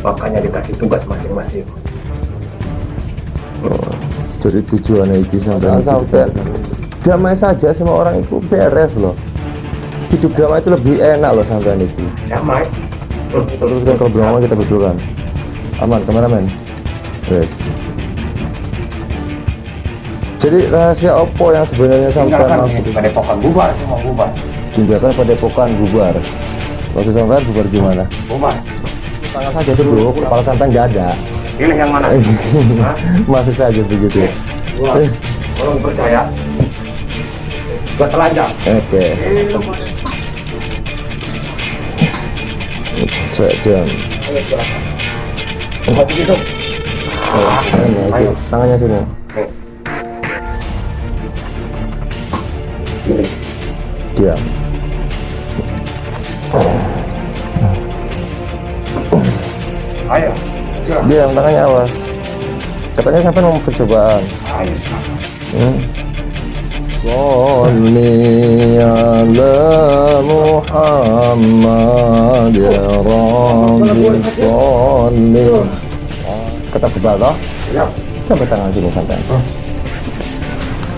makanya dikasih tugas masing-masing. Oh, jadi tujuannya itu sampai damai saja sama orang itu beres loh. Hidup damai itu lebih enak loh sampai itu. Damai. Terus kan kalau berangkat kita betulkan. Aman kameramen. Yes. Jadi rahasia opo yang sebenarnya sampai Tinggalkan di padepokan, bubar semua, bubar. tinggalkan padepokan bubar. Maksud sampai bubar gimana? Bubar. Tangan saja itu bro, kepala sampai nggak ada. Pilih yang mana? Hah? Masuk saja begitu. Gua kalau nggak percaya, gua telanjang. Oke. Sedang. Ayo silakan. Masih gitu. Ayo, tangannya sini. Diam. Ayo. Silakan. Diam, tangannya awas. Katanya sampai mau percobaan. Ayo silakan. Sholli ala Muhammad ya Rabbi sholli. Kata bebal toh? Ya. Coba tangan sini sampai.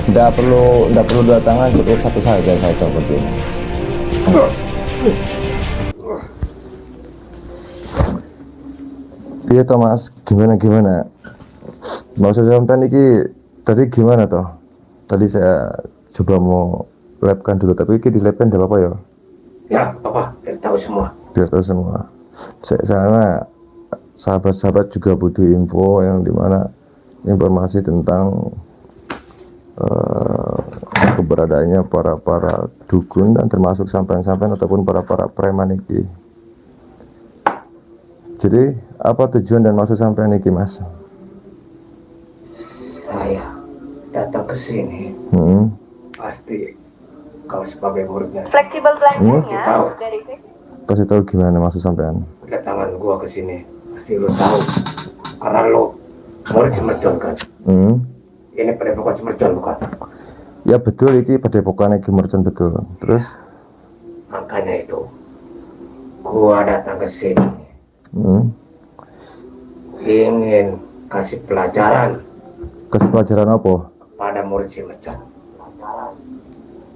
Tidak perlu dua tangan, cukup satu saja saya coba begini. Iya Thomas, gimana? Maksud sampai ini tadi gimana toh? Tadi saya coba mau labkan dulu, tapi ini di labkan tidak apa-apa ya? Ya, apa? Biar tahu semua. Biar tahu semua. Saya sahabat-sahabat juga butuh info yang dimana informasi tentang keberadaannya para dukun dan termasuk sampean-sampean ataupun para preman iki. Jadi apa tujuan dan maksud sampean iki Mas? Saya datang ke sini pasti kau sebagai muridnya Fleksibel belanjanya tahu. dari Pasti tahu gimana maksud sampean? kedatangan gua ke sini pasti lo tahu karena lo murid si Mercon kan. Ini padepokan si Mercon bukan? Ya betul, iki padepokan Ki Mercon betul. Terus Makanya itu gua datang ke sini ingin kasih pelajaran kasih pelajaran apa? pada murid si Mercon.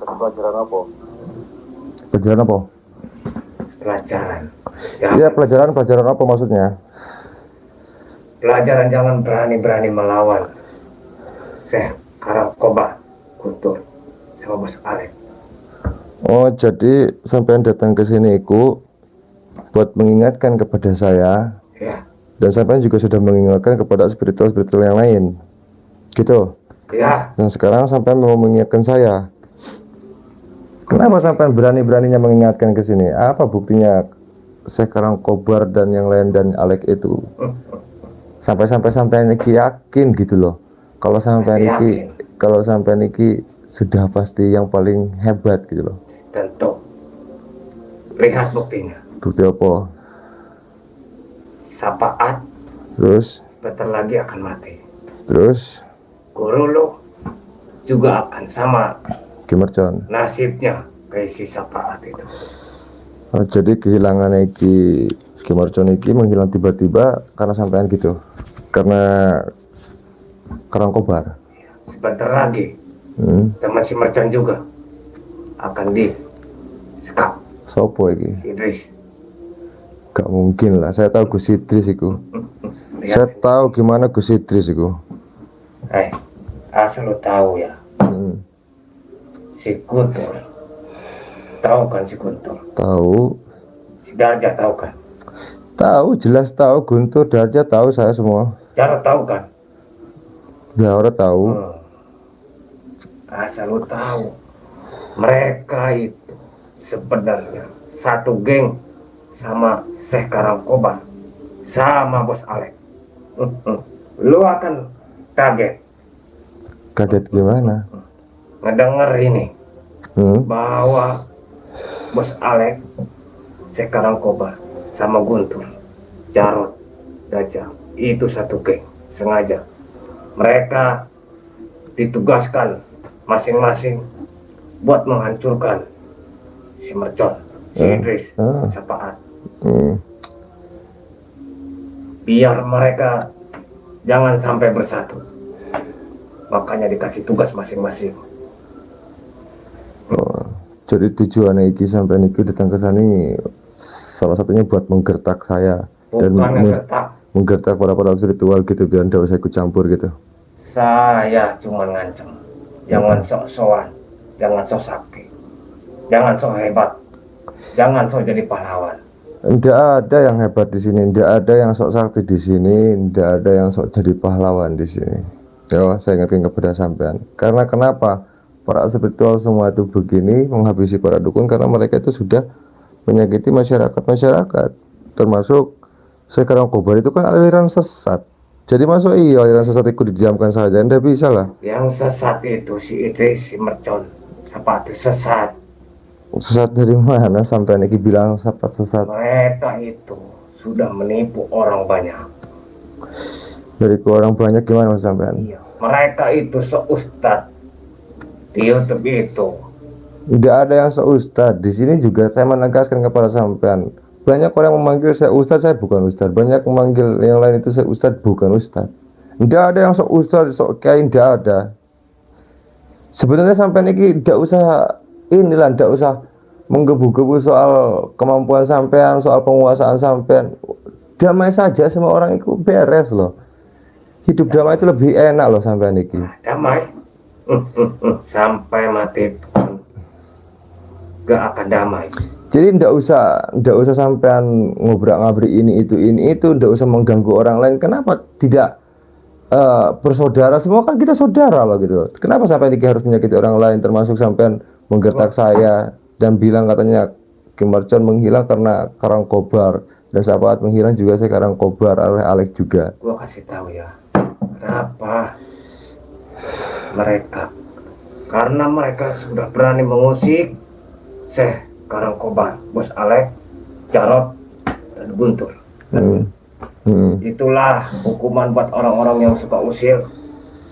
Pelajaran apa? Pelajaran. Iya, pelajaran apa maksudnya? Pelajaran jangan berani-berani melawan Syekh Karangkobar Guntur sama Bos Alek. Oh, jadi sampean datang ke sini iku buat mengingatkan kepada saya, Ya, dan sampean juga sudah mengingatkan kepada spiritual yang lain. Gitu. ya. Dan sekarang sampean mau mengingatkan saya. Kenapa sampean berani-beraninya mengingatkan ke sini? Apa buktinya Syekh Karangkobar dan yang lain dan Alek itu? Sampai sampean iki yakin gitu loh. Kalau sampean iki sudah pasti yang paling hebat gitu loh. Tentu. Lihat buktinya. Bukti apa? Sapaat Terus bentar lagi akan mati. Terus Guru lo juga akan sama Ki Mercon. nasibnya kayak si Sapaat itu. Oh, jadi kehilangan Ki Mercon iki menghilang tiba-tiba karena sampean gitu. Karena Karangkobar. Sebentar lagi teman si Mercon juga akan di sekap. Sopo iki? Si Idris. Gak mungkin lah. Saya tahu Gus Idris iku. Saya Lihat. tahu gimana Gus Idris iku. Asal lo tahu ya. Si Guntur. Tahu kan si Guntur? Tahu. Si Darja tahu kan? Tahu, jelas tahu. Guntur, Darja tahu, saya semua. Cara tahu kan? Ya orang tahu. Asal lo tahu. Mereka itu sebenarnya satu geng sama Syekh Karangkobar sama Bos Alek. Lo akan kaget Kaget gimana? ngedenger ini bahwa Bos Alek, Syekh Karangkobar sama Guntur, Jarot, Dajjal itu satu geng. Sengaja mereka ditugaskan masing-masing buat menghancurkan si Mercon, si Idris, Sapaat. biar mereka jangan sampai bersatu. Makanya dikasih tugas masing-masing. Oh, jadi tujuan iki sampai niki datang ke sini salah satunya buat menggertak saya dan Bukan ngegertak. menggertak para spiritual gitu biar tidak usah ikut campur gitu. Saya cuma ngancem. Jangan sok-sokan, jangan sok sakti, jangan sok hebat, jangan sok jadi pahlawan. Tidak ada yang hebat di sini, tidak ada yang sok sakti di sini, tidak ada yang sok jadi pahlawan di sini. Ya, saya ingatkan kepada sampean. Karena kenapa? Para spiritual semua itu begini menghabisi para dukun karena mereka itu sudah menyakiti masyarakat, termasuk sekarang kobar itu kan aliran sesat. Jadi masuk aliran sesat itu didiamkan saja, tidak bisa lah. Yang sesat itu si Idris, si Mercon, sepatu sesat. Sesat dari mana sampai Niki bilang sesat? Mereka itu sudah menipu orang banyak. Dari ke orang banyak gimana mas sampean? Iya. Mereka itu seustad di YouTube itu. Tidak ada yang seustad. Di sini juga saya menegaskan kepada sampean. Banyak orang memanggil saya ustad, saya bukan ustad. Banyak memanggil yang lain itu saya ustad, bukan ustad. Tidak ada yang sok ustad, sok kiai, tidak ada. Sebenarnya sampean ini tidak usah inilah, tidak usah menggebu-gebu soal kemampuan sampean, soal penguasaan sampean. Damai saja semua orang itu beres loh. Hidup damai itu lebih enak loh sampean ini. Damai. Sampai mati pun gak akan damai. Jadi ndak usah sampean ngobrak-ngabrik ini itu, ndak usah mengganggu orang lain. Kenapa tidak bersaudara? Semua kan kita saudara loh gitu. Kenapa sampai ini harus menyakiti orang lain, termasuk sampean menggertak saya dan bilang katanya Kim Mercon menghilang karena karang kobar dan sahabat menghilang juga saya karang kobar oleh Alex juga. Gua kasih tahu ya, kenapa mereka? Karena mereka sudah berani mengusik Syekh Karangkobar, Bos Alex, Jarot, dan Guntur. Itulah hukuman buat orang-orang yang suka usil,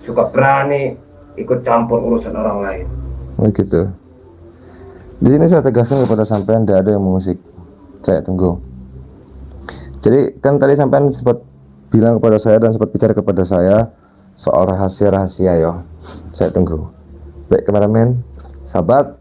suka berani ikut campur urusan orang lain. Oh gitu. Di sini saya tegaskan kepada sampean tidak ada yang mengusik. Saya tunggu. Jadi kan tadi sampean sempat bilang kepada saya dan sempat bicara kepada saya soal rahasia-rahasia ya. Saya tunggu. Baik kameramen, sahabat.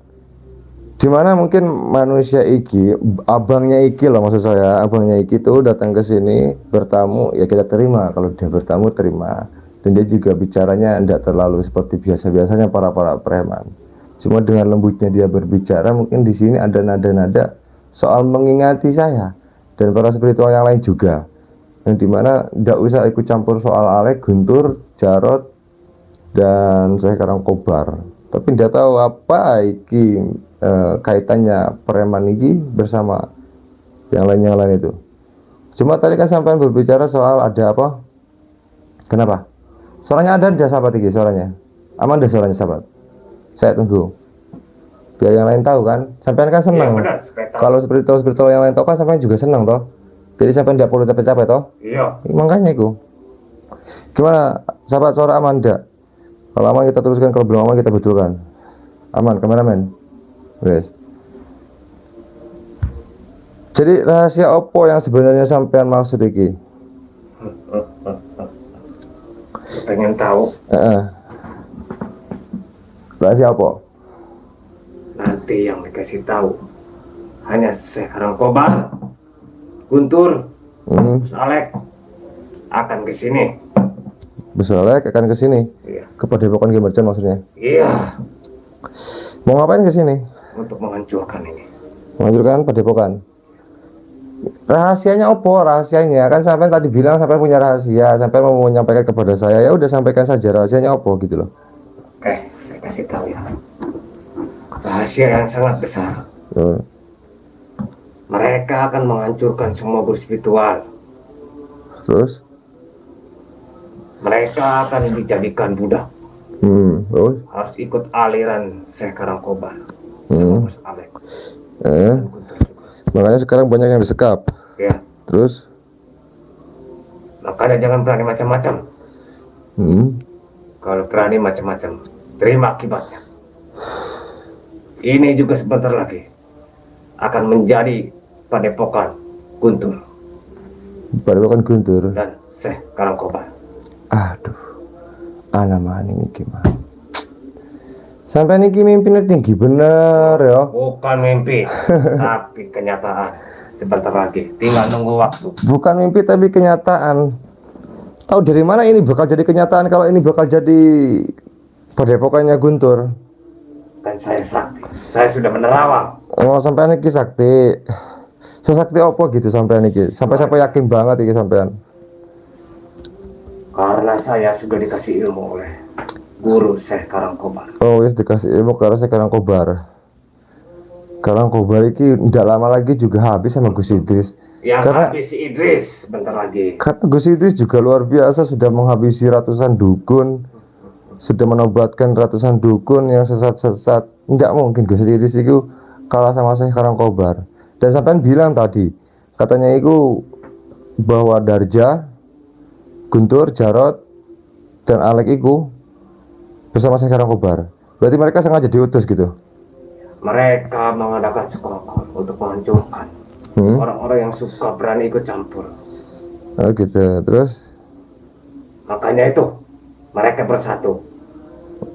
Dimana mungkin manusia iki, abangnya iki loh maksud saya, abangnya iki tuh datang ke sini bertamu, ya kita terima. Kalau dia bertamu terima. Dan dia juga bicaranya tidak terlalu seperti biasa-biasanya para preman. Cuma dengan lembutnya dia berbicara, mungkin di sini ada nada-nada soal mengingati saya dan para spiritual yang lain juga. Yang dimana tidak usah ikut campur soal Alex, Guntur, Jarot, dan saya Karangkobar. Tapi tidak tahu apa iki kaitannya preman ini bersama yang lain itu. Cuma tadi kan sampai berbicara soal ada apa? Kenapa? Suaranya ada tidak sahabat ini suaranya? Aman deh suaranya sahabat. Saya tunggu. Biar yang lain tahu kan. Sampai kan senang. Iya, kalau spiritual yang lain tahu kan sampai juga senang toh. Jadi sampai tidak perlu capek-capek toh. Iya. Makanya itu. Gimana sahabat, suara aman tidak? Kalau aman kita teruskan, kalau belum aman kita betulkan. Aman kameramen. Yes. Jadi rahasia opo yang sebenarnya sampean maksud iki? Pengen tahu? Rahasia opo? Nanti yang dikasih tahu hanya Syekh Karangkobar, Guntur, Bos Alex akan ke sini. Bos Alex akan ke sini. Iya. Ke Padepokan Kim Mercon maksudnya? Iya. Mau ngapain ke sini? Untuk menghancurkan ini. Menghancurkan Padepokan. Rahasianya opo? Rahasianya kan sampai tadi bilang sampai punya rahasia, sampai mau menyampaikan kepada saya, ya udah sampaikan saja rahasianya opo gitu loh. Oke, saya kasih tahu ya. Rahasia yang sangat besar. Mereka akan menghancurkan semua guru spiritual. Terus? Mereka akan dijadikan budak. Terus? Harus ikut aliran Syekh Karangkobar sama Bos Alex. Makanya sekarang banyak yang disekap. Ya. Terus? Makanya jangan berani macam-macam. Kalau berani macam-macam, terima akibatnya. Ini juga sebentar lagi akan menjadi Padepokan Guntur. Padepokan Guntur. dan Syekh Karangkobar. Aduh, ana maning iki mah. Sampai niki mimpinnya tinggi bener ya. Bukan mimpi, tapi kenyataan. Sebentar lagi, tinggal nunggu waktu. Bukan mimpi tapi kenyataan. Tahu dari mana ini bakal jadi kenyataan kalau ini bakal jadi padepokannya Guntur? Dan saya sakti, saya sudah menerawang. Oh, sampai niki sakti. Sesakti apa gitu sampai niki? Sampai yakin banget iki sampean. Karena saya sudah dikasih ilmu oleh guru Syekh Karangkobar. Oh, wis dikasih ilmu karena saya Karangkobar. Karangkobar iki tidak lama lagi juga habis sama Gus Idris. Yang Karena- habis si Idris bentar lagi. Karena Gus Idris juga luar biasa, sudah menghabisi ratusan dukun, sudah menobatkan ratusan dukun yang sesat-sesat. Tidak mungkin Gus Idris itu kalah sama saya Karangkobar. Dan sampean bilang tadi, katanya itu bahwa Darja, Guntur, Jarot, dan Alek itu bersama saya Karangkobar. Berarti mereka sengaja diutus gitu. Mereka mengadakan sekongkol untuk menghancurkan orang-orang yang suka berani ikut campur. Oh gitu. Terus Makanya itu mereka bersatu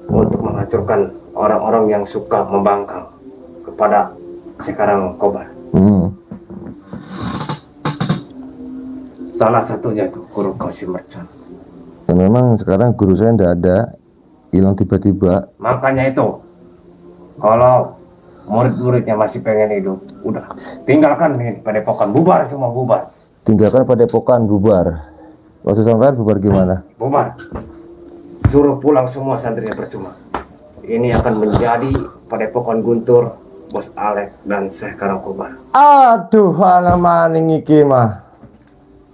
untuk menghancurkan orang-orang yang suka membangkang kepada Syekh Karangkobar. Salah satunya itu Guru Qasim Merchant. ya memang sekarang guru saya tidak ada, hilang tiba-tiba. Makanya itu, kalau murid-muridnya masih pengen hidup, udah tinggalkan nih padepokan, bubar semua, bubar. Tinggalkan padepokan, bubar. Maksud sampean bubar gimana? Bubar. Suruh pulang semua santrinya percuma. Ini akan menjadi padepokan Guntur, Bos Alek dan Syekh Karangkobar. Aduh, ana maning iki mah.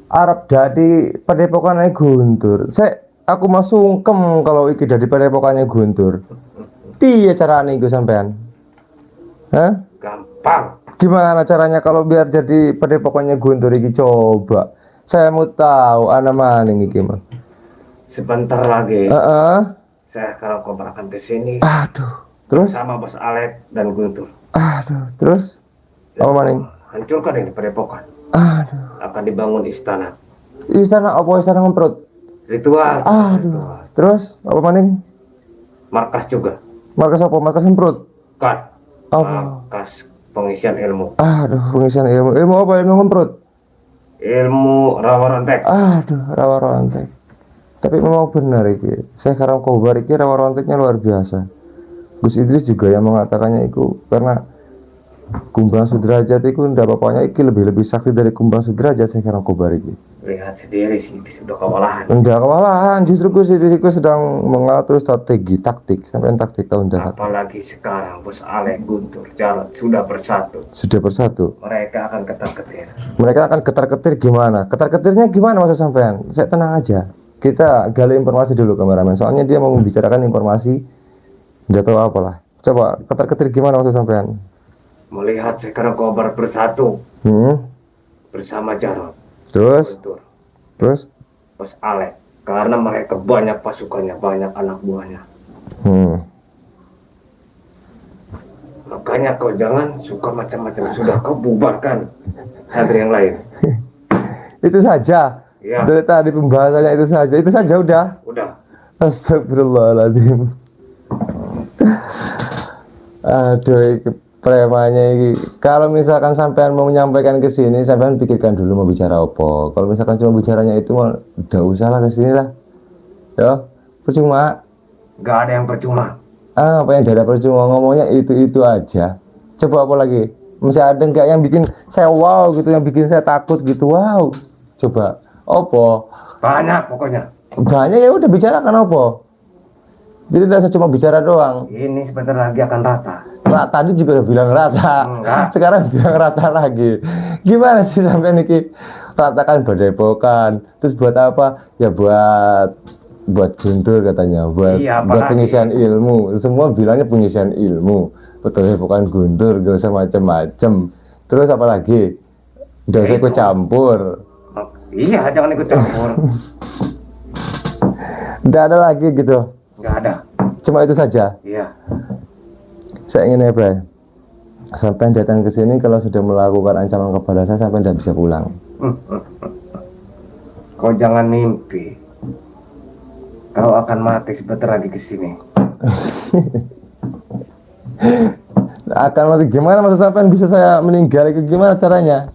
Arab dadi padepokannya Guntur. Aku mah sungkem kalau iki dadi padepokannya Guntur. Piye carane iku sampean? Hah? Gampang. Gimana caranya kalau biar jadi padepokannya Guntur iki, coba. Saya mau tahu ana maning iki mah. Sebentar lagi, Heeh. Syekh Karangkobar akan ke sini Aduh. Terus? sama Bos Alek dan Guntur. Aduh, terus? Apa maning? Hancurkan ini padepokan. Aduh. Akan dibangun istana. Istana apa? Istana ngemprot. Ritual. Aduh. Ritual. Terus apa maning? Markas juga. Markas apa? Markas semprot. Kan. Apa? Markas pengisian ilmu. Aduh, pengisian ilmu. Ilmu apa? Ilmu ngemprot. Ilmu rawa rontek. Aduh, rawa rontek. Tapi memang benar iki. Saya Karangkobar iki rawa ronteknya luar biasa. Gus Idris juga yang mengatakannya itu karena Kumbang Sudrajat itu ndak apa-apanya iki lebih sakti dari Kumbang Sudrajat saya Karangkobar iki. Lihat sendiri sih, sudah kewalahan. Ndak kewalahan, justru Gus Idris itu sedang mengatur strategi taktik sampai taktik tahun dasar. Apalagi sekarang Bos Alek, Guntur, Jarot sudah bersatu. Sudah bersatu. Mereka akan ketar-ketir. Mereka akan ketar-ketir gimana? Ketar-ketirnya gimana maksud sampean? Saya tenang aja. Kita gali informasi dulu kameramen. Soalnya dia mau membicarakan informasi nggak tahu apalah. Coba ketar-ketir gimana maksud sampean? Melihat Syekh Karangkobar bersatu bersama Jarot, Terus? Guntur, Terus? Bos Alek. Karena mereka banyak pasukannya, banyak anak buahnya. Makanya kau jangan suka macam-macam. Sudah kau bubarkan santri yang lain. Itu saja. Ya. Dari tadi pembahasannya itu saja. Itu saja udah. Udah. Astagfirullahaladzim. Aduh, ini premannya ini. Kalau misalkan sampean mau menyampaikan ke sini, sampean pikirkan dulu mau bicara apa. Kalau misalkan cuma bicaranya itu, udah usah lah ke sini lah. Ya, percuma. Gak ada yang percuma. Apa yang ada percuma, ngomongnya itu aja. Coba apa lagi? Masih ada nggak yang bikin saya wow gitu, yang bikin saya takut gitu? Wow. Coba. Apa? Banyak pokoknya. Banyak ya udah bicarakan apa? Jadi tidak cuma bicara doang. Ini sebentar lagi akan rata. Tadi juga udah bilang rata. Enggak. Sekarang bilang rata lagi. Gimana sih sampai niki ratakan padepokan? Terus buat apa? Ya buat Guntur katanya. Buat Iya, buat apalagi? pengisian ilmu. Semua bilangnya pengisian ilmu. Padepokan Guntur gak usah macem-macem. Terus apa lagi? Gak usah ikut campur. Iya, jangan ikut campur. Tidak ada lagi gitu. Nggak ada. Cuma itu saja. Iya. Saya ingin apa? Sampai datang ke sini kalau sudah melakukan ancaman kepada saya sampai tidak bisa pulang. Kau jangan mimpi. Kau akan mati sebentar lagi ke sini. Akan mati gimana, masa sampean bisa saya meninggal itu gimana caranya?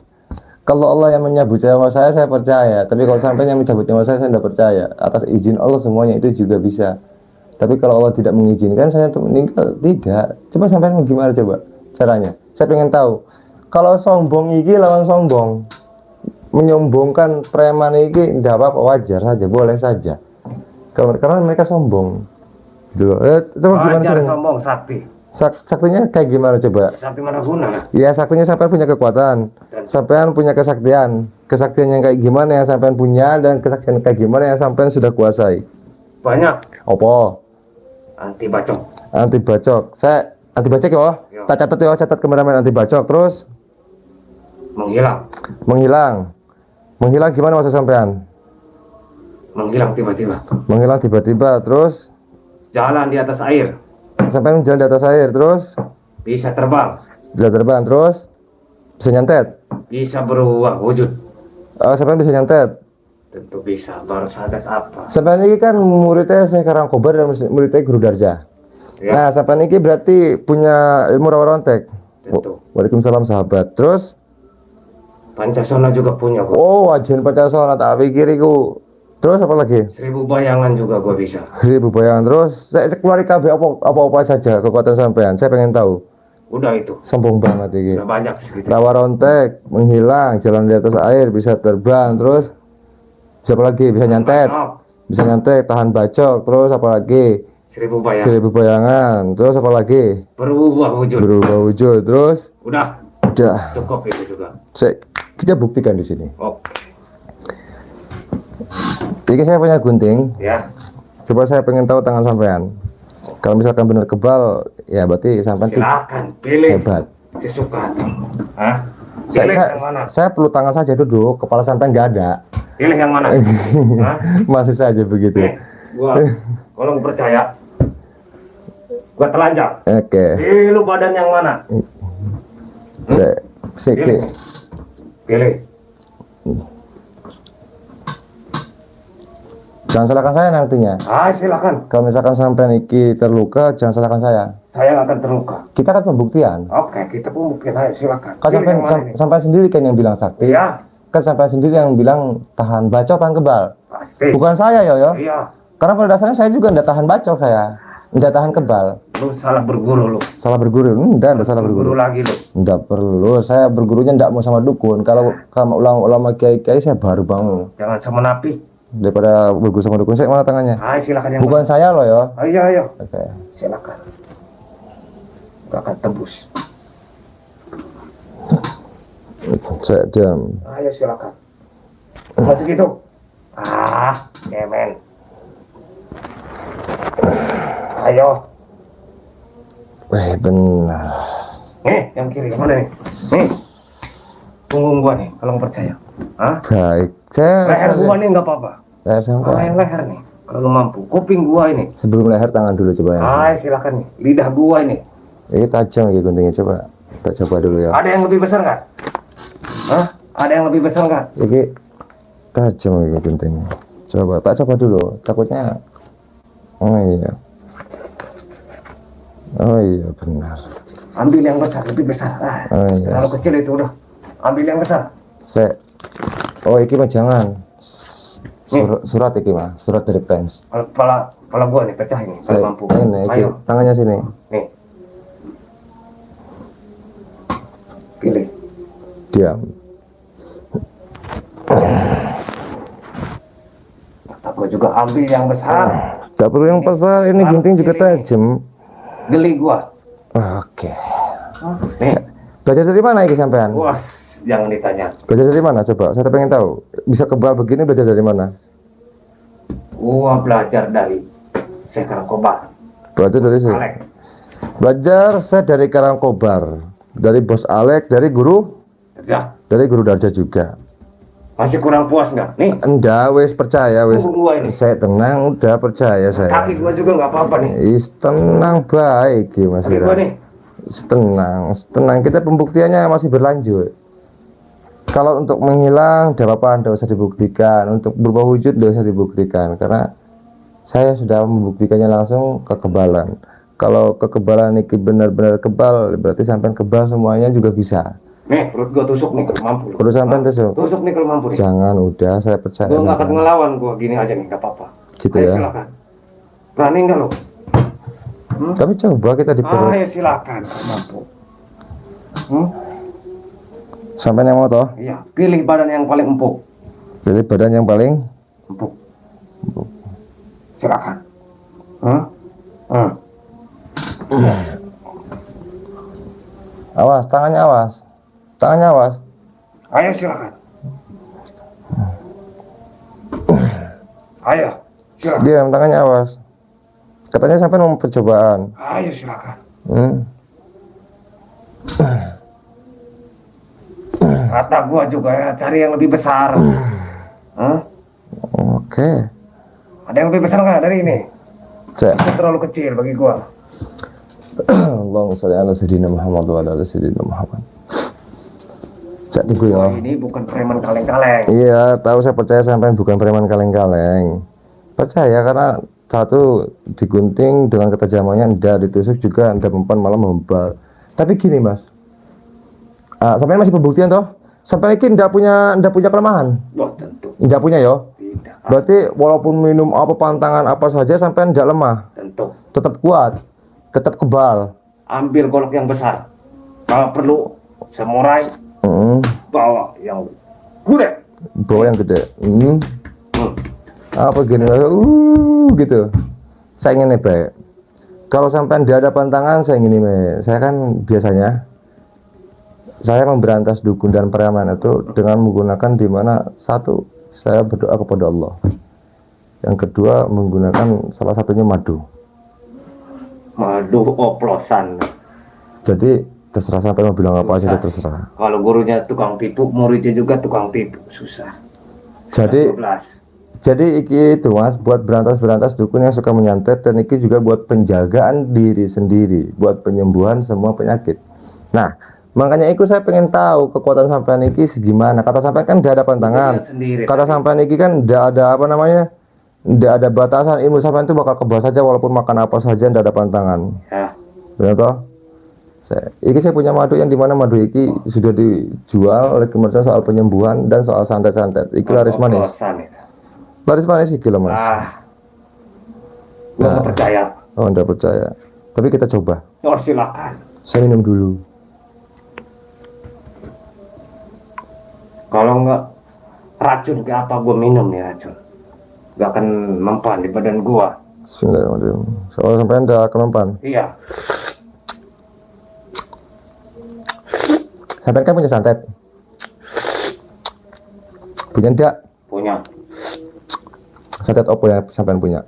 Kalau Allah yang menyabut nyawa saya percaya. Tapi kalau sampean yang mencabut nyawa saya tidak percaya. Atas izin Allah semuanya itu juga bisa. Tapi kalau Allah tidak mengizinkan saya untuk meninggal, tidak. Coba sampean gimana coba caranya? Saya pengen tahu. Kalau sombong iki lawan sombong, menyombongkan preman iki tidak apa-apa, wajar saja, boleh saja. Karena mereka sombong. Gitu. Coba gimana Wajar caranya? sombong sakti. Saktinya kayak gimana coba? Sakti mana guna? Ya saktinya sampean punya kekuatan, sampean punya kesaktian. Kesaktian yang kayak gimana yang sampean punya dan kesaktian kayak gimana yang sampean sudah kuasai? Banyak. Opo? Anti bacok. Anti bacok. Saya anti bacok ya. Yo. Tak catat ya, catat kameramen anti bacok. Terus Menghilang. menghilang gimana maksud sampean? Menghilang tiba-tiba. Menghilang tiba-tiba. Terus Jalan di atas air. sampean jalan di atas air. Terus Bisa terbang. bisa terbang. Terus bisa nyantet. Bisa berubah wujud. Sampean bisa nyantet. Tentu bisa. Baru sadar apa? Sampean ini kan muridnya saya Karangkobar dan muridnya Guru Darja. Ya. Nah, sampean ini berarti punya ilmu rawa rontek. Tentu. Waalaikumsalam sahabat. Terus Pancasona juga punya kok. oh, ajian Pancasila tak pikir iku. Terus apa lagi? 1000 bayangan juga gua bisa. 1000 bayangan. Terus saya keluar KB apa saja kekuatan sampean. Saya pengen tahu. Udah itu. Sombong banget ini. Udah banyak segitu. Rawa rontek, menghilang, jalan di atas air, bisa terbang, terus bisa apa lagi? Bisa nyantet. Maaf. Bisa nyantet, tahan bacok, terus apa lagi? 1000 bayangan. 1000 bayangan. Terus apa lagi? Berubah wujud. Berubah wujud. Terus Udah. udah. Cukup itu juga. Kita buktikan di sini. Oke. Ini saya punya gunting. Ya. Coba saya pengen tahu tangan sampean. Kalau misalkan benar kebal, ya berarti sampean tuh Silakan pilih. hebat. Sesuka hati. Hah? Saya, Pilih saya, yang mana? saya perlu tangan saja duduk, kepala sampean nggak ada. Pilih yang mana? Hah? Masih saja begitu. Gua kalau nggak percaya, gua telanjang. Oke. Pilih lu badan yang mana? Pilih. Pilih. Jangan salahkan saya nantinya. Silakan. Kalau misalkan sampean iki terluka, jangan salahkan saya. Saya nggak akan terluka. Kita kan pembuktian. Oke, kita pembuktian aja. Silakan. Kan Pilih sampean, yang mana ini? sampean sendiri kan yang bilang sakti. Iya, Kan sampean sendiri yang bilang tahan bacok, tahan kebal. pasti. Bukan saya yo. Iya. Karena pada dasarnya saya juga ndak tahan bacok saya. Ndak tahan kebal. Lu salah berguru lu. Salah berguru. Ndak salah berguru. Berguru lagi lu. Ndak perlu. Saya bergurunya ndak mau sama dukun. Kalau sama ulama kiai-kiai saya baru bangun. Jangan sama napi. Daripada berguru sama dukun, saya mana tangannya? Silakan yang Bukan saya loh ya. mana? Ayo. Oke. Silakan. Gak akan tembus. Saya diam. Ayo silakan. Cuma segitu. Cemen. Ayo. Benar. Nih, yang kiri mana nih? Nih. Punggung gua nih, kalau nggak percaya. Baik. Leher gua nih nggak apa-apa. Leher sampai. Yang leher nih. Kalau mampu. Kuping gua ini. Sebelum leher tangan dulu coba ya. Silakan nih. Lidah gua ini. Ini tajam ya guntingnya, coba. Tak coba dulu ya. Ada yang lebih besar nggak? Ada yang lebih besar nggak? Ini tajam ya guntingnya. Coba, tak coba dulu. Takutnya. Oh iya. Oh iya benar. Ambil yang besar, lebih besar. Oh iya. Kalau kecil itu udah. Ambil yang besar. Oh iki mah jangan. Surat iki mah, surat dari fans. Kepala gua nih pecah ini. Kalau mampu. Ini, iki, Ayo. tangannya sini. Nih. Pilih. Diam. Aku juga ambil yang besar. Tak perlu yang besar, ini gunting juga tajam. Geli gua. Oke. Nih. Belajar dari mana ini sampean? Was, jangan ditanya. Belajar dari mana coba? Saya pengen tahu. Bisa kebal begini belajar dari mana? Gua belajar dari Syekh Karangkobar. Belajar dari sini. Alek. Belajar saya dari Karangkobar, dari Bos Alek, dari guru Darja juga. Masih kurang puas nggak? Nih. Enggak, wes percaya wes. Punggung gua ini. Saya tenang, udah percaya saya. Kaki gua juga nggak apa-apa nih. Tenang baik ya Mas Kaki Ira. gua nih. Tenang. Kita pembuktiannya masih berlanjut. Kalau untuk menghilang tidak apa-apa, tidak usah dibuktikan. Untuk berubah wujud tidak usah dibuktikan, karena saya sudah membuktikannya langsung kekebalan. Kalau kekebalan ini benar-benar kebal, berarti sampai kebal semuanya juga bisa. Nih, perut gua tusuk nih kalau mampu. Perut sampean tusuk? Tusuk nih kalau mampu nih. Jangan, udah saya percaya. Gua nggak akan sampean. ngelawan, gua gini aja nih, nggak apa-apa. Gitu Ayo ya. silakan. Berani nggak lo? Tapi coba kita di perut. Ayo silakan kalau mampu. Sampai yang mau toh? Iya, pilih badan yang paling empuk. Jadi badan yang paling Empuk. Silakan. awas, tangannya awas. Tangannya awas. Ayo silakan. Ayo silakan. Diam, tangannya awas. Katanya sampai mau percobaan. Ayo silakan. Kata gua juga ya, cari yang lebih besar. Oke. Ada yang lebih besar nggak dari ini? Cek. Itu terlalu kecil bagi gua. Allahumma sholli ala sayyidina Muhammad wa ala sayyidina Muhammad. Cek tunggu ya. Gua ini bukan preman kaleng-kaleng. Iya, tahu, saya percaya sampai bukan preman kaleng-kaleng. Percaya karena satu digunting dengan ketajamannya, ndak ditusuk juga, ndak mempan malah membal. Tapi gini mas, sampai masih pembuktian toh? Sampai ini ndak punya kelemahan? Wah tentu. Ndak punya yo. Tidak. Berarti walaupun minum apa pantangan apa saja sampai ndak lemah, Tentu. tetap kuat, tetap kebal. Ambil golok yang besar. Kalau perlu samurai bawa yang gede. Bawa yang gede. Apa gini? Gitu. Saya ingin baik. Kalau sampai ndak ada pantangan, saya ingin saya kan biasanya saya memberantas dukun dan preman itu dengan menggunakan dimana satu, saya berdoa kepada Allah. Yang kedua menggunakan salah satunya madu. Madu oplosan. Jadi terserah sampai mau bilang apa aja terserah. Kalau gurunya tukang tipu, muridnya juga tukang tipu, susah. Jadi iki itu mas, buat berantas dukun yang suka menyantet, dan iki juga buat penjagaan diri sendiri, buat penyembuhan semua penyakit. Nah, makanya itu saya pengen tahu kekuatan sampean iki segimana. Kata sampean kan tidak ada pantangan. Kata sampean iki kan tidak ada apa namanya, tidak ada batasan. Ilmu sampean itu bakal kebal saja walaupun makan apa saja, tidak ada pantangan. Ya. Benar toh? Saya punya madu yang dimana madu iki sudah dijual oleh kemercian soal penyembuhan dan soal santet-santet. Iki laris manis. Laris manis iki loh mas. Nggak percaya. Oh, tidak percaya. Tapi kita coba. Oh silakan. Saya minum dulu. Kalau nggak racun kayak apa gue minum nih racun. Gak akan mempan di badan gua. Bismillahirrahmanirrahim. Soalnya sampai anda akan mempan. Iya. Sampai kan punya santet? Punya enggak? Punya. Santet apa ya sampai punya?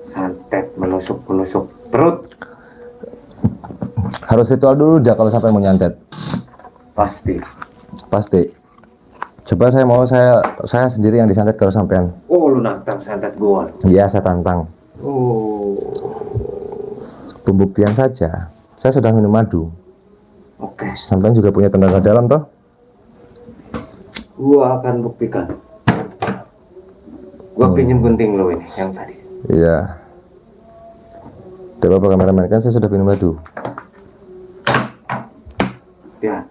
Santet menusuk perut. Harus ritual dulu dah kalau sampai mau nyantet. Pasti. Coba saya sendiri yang disantet kalau sampean. Oh lu nantang santet gua. Iya saya tantang. Oh. Pembuktian saja. Saya sudah minum madu. Oke. Sampean juga punya tenaga dalam toh? Gua akan buktikan. Gua pinjam gunting lo ini yang tadi. Iya. Tidak apa-apa kameramen, kan saya sudah minum madu. Lihat.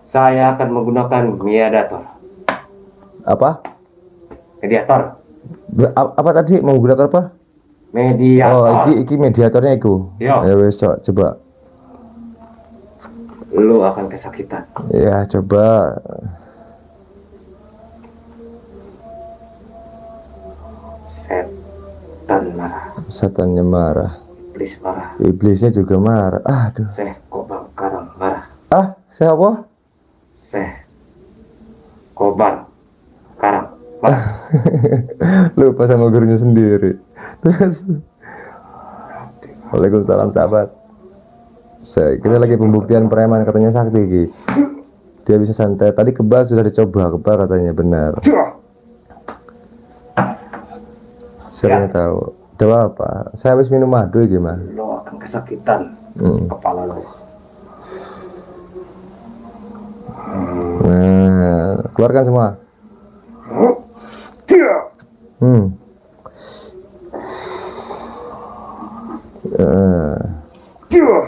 Saya akan menggunakan mediator. Apa? Mediator. Apa tadi menggunakan apa? Mediator. Oh, iki mediatornya iku. Iya. Ya wes, coba. Lu akan kesakitan. Ya coba. Setan marah. Setannya marah. Iblis marah. Iblisnya juga marah. Aduh. Syekh Kobar Karang marah. Siapa? Syekh Kobar Karang marah. Lupa sama gurunya sendiri. Terus. Waalaikumsalam sahabat. Kita lagi pembuktian preman katanya sakti Ki. Dia bisa santet. Tadi kebal sudah dicoba, kebal katanya benar. Saya tahu. Coba apa? Saya habis minum madu gimana? Lo akan kesakitan kepala lo. Nah, keluarkan semua.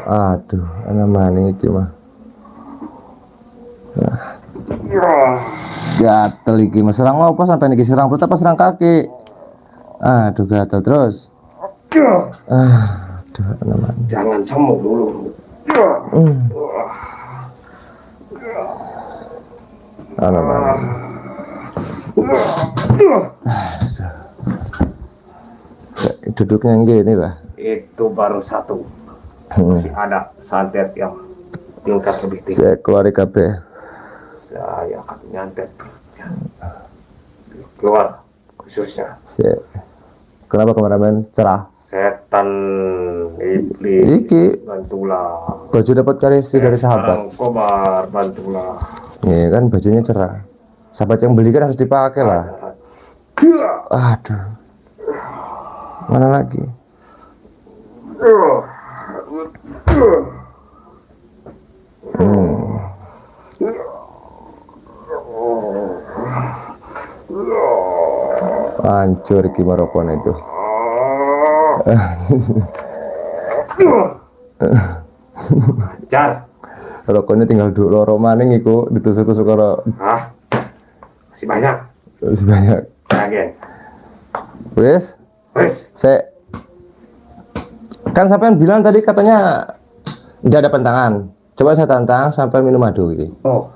Aduh, anak maning itu mah. Gatel iki, mas serang apa sampai niki serang perut apa serang kaki? Aduh, gatel terus. Aduh, anak maning. Jangan sombong dulu. Anak maning. Duduknya yang gini lah. Itu baru satu. Masih ada santet yang tingkat lebih tinggi. Saya keluar KB. Saya akan nyantet perutnya. Keluar khususnya. Kenapa kameramen cerah? Setan iblis. Iki Bantulah. baju dapat cari dari sahabat. Kobar bantulah. Iya kan bajunya cerah. Sahabat yang beli kan harus dipakai lah. Aduh. Mana lagi? Hancur gimana rokoknya itu. Jar. Rokoknya tinggal dulu loro maning iku ditusuk-tusuk karo. Masih banyak. Masih banyak. Lagi. Wes. Kan sampean bilang tadi katanya tidak ada pentangan. Coba saya tantang sampai minum madu ini. Oh,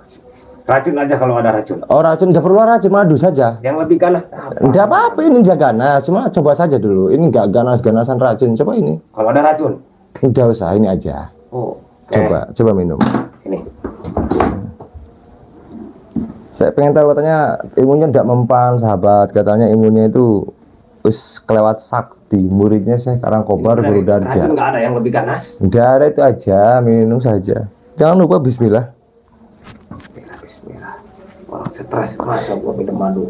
racun aja kalau ada racun. Oh racun, tidak perlu racun, madu saja. Yang lebih ganas Tidak apa-apa, ini dia ganas. Cuma coba saja dulu. Ini nggak ganas-ganasan racun. Coba ini. Kalau ada racun? Tidak usah, ini aja. Oh, okay. Coba minum. Sini. Saya pengen tahu katanya imunnya tidak mempan, sahabat. Katanya imunnya itu wis kelewat sakti. Muridnya saya sekarang kobar Guru Darja. Racun nggak ada yang lebih ganas? Tidak ada, itu aja, minum saja. Jangan lupa bismillah. Bismillah. Orang stres masa gua minum madu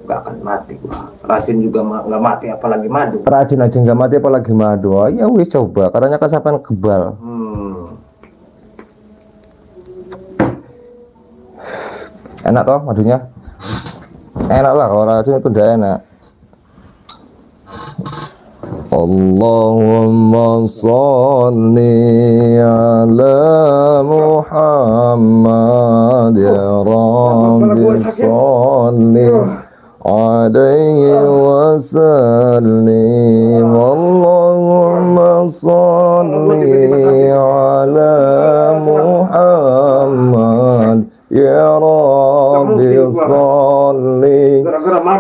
nggak akan mati gua. Racun juga nggak mati apalagi madu. Racun aja nggak mati apalagi madu. Oh, ya wis coba. Katanya kesapan kebal. Enak toh madunya? Enak lah, kalau racun itu udah enak. Allahumma sholli ala Muhammad ya Rabbi sholli alaihi wa sallim. Allahumma sholli ala Muhammad ya Rabbi sholli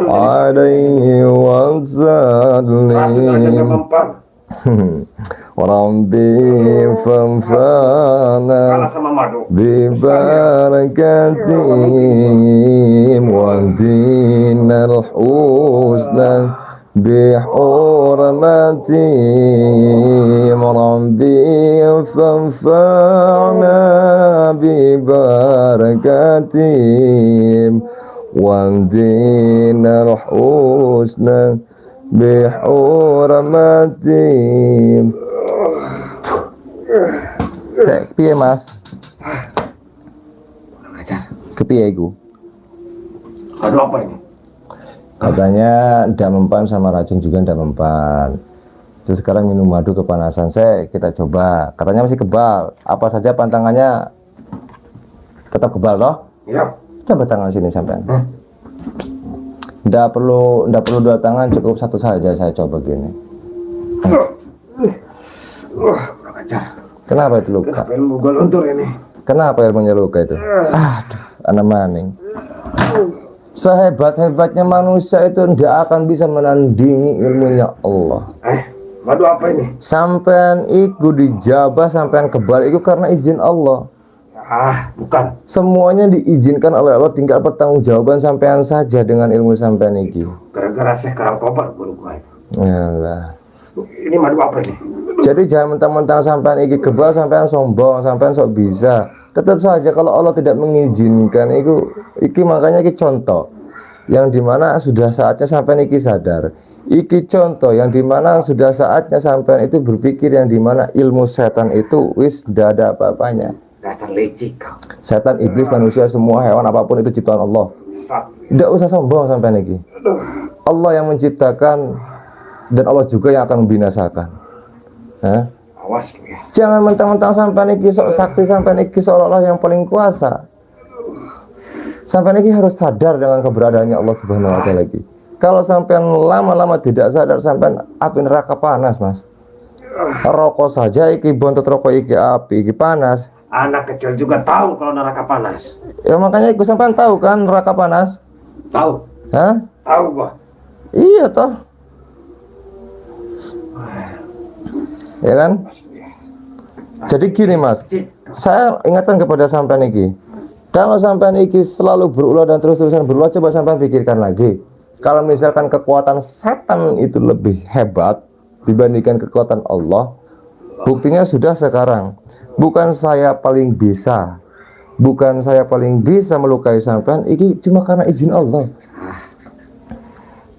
alaihi wa sallim. Rabbi fanfa'na bi barakatihim wa dinal husna bi hurmatihim. Rabbi fanfa'na bi barakatihim wa dinal husna bi hurmatihim. Cek piye mas? Kepiye iku? Aduh apa ini? Katanya tidak mempan sama racun juga tidak mempan. Terus sekarang minum madu kepanasan. Kita coba. Katanya masih kebal. Apa saja pantangannya tetap kebal loh? Iya. Coba tangan sini sampean. Tidak perlu 2 tangan, cukup 1 saja. Saya coba gini. Kurang ajar. Kenapa itu luka? Kenapa ilmu gua luntur ini? Kenapa ilmunya luka itu? Aduh, anak maning. Sehebat-hebatnya manusia itu tidak akan bisa menandingi ilmunya Allah. Madu apa ini? Sampean iku dijabah, sampean kebal itu karena izin Allah. Bukan. Semuanya diizinkan oleh Allah, tinggal pertanggungjawaban sampean saja dengan ilmu sampean iki. Gara-gara saya sekarang kobar guru gua itu. Yalah. Ini madu apa ini? Jadi jangan mentang-mentang sampean iki kebal, sampean sombong, sampean sok bisa. Tetap saja kalau Allah tidak mengizinkan iki makanya iki contoh yang dimana sudah saatnya sampean iki sadar. Iki contoh yang dimana sudah saatnya sampean itu berpikir yang dimana ilmu setan itu wis tidak ada apa-apanya. Dasar licik kau. Setan, iblis, manusia, semua hewan apapun itu ciptaan Allah. Sat. Tidak usah sombong sampai niki. Allah yang menciptakan dan Allah juga yang akan membinasakan. Hah? Awas lu ya. Jangan mentang-mentang sampai niki sok sakti, sampai niki seolah-olah yang paling kuasa. Sampai niki harus sadar dengan keberadaannya Allah Subhanahu wa taala lagi. Kalau sampai lama-lama tidak sadar, sampai api neraka panas, Mas. Rokok saja iki bontot rokok iki api iki panas. Anak kecil juga tahu kalau neraka panas. Ya makanya iku sampai tahu kan neraka panas. Tahu. Hah? Tahu gua. Iya toh. Ya kan? Jadi gini Mas, saya ingatkan kepada sampean iki. Kalau sampean iki selalu berulah dan terus-terusan berulah, coba sampean pikirkan lagi. Kalau misalkan kekuatan setan itu lebih hebat dibandingkan kekuatan Allah, buktinya sudah sekarang. Bukan saya paling bisa, bukan saya paling bisa melukai sampean, iki cuma karena izin Allah.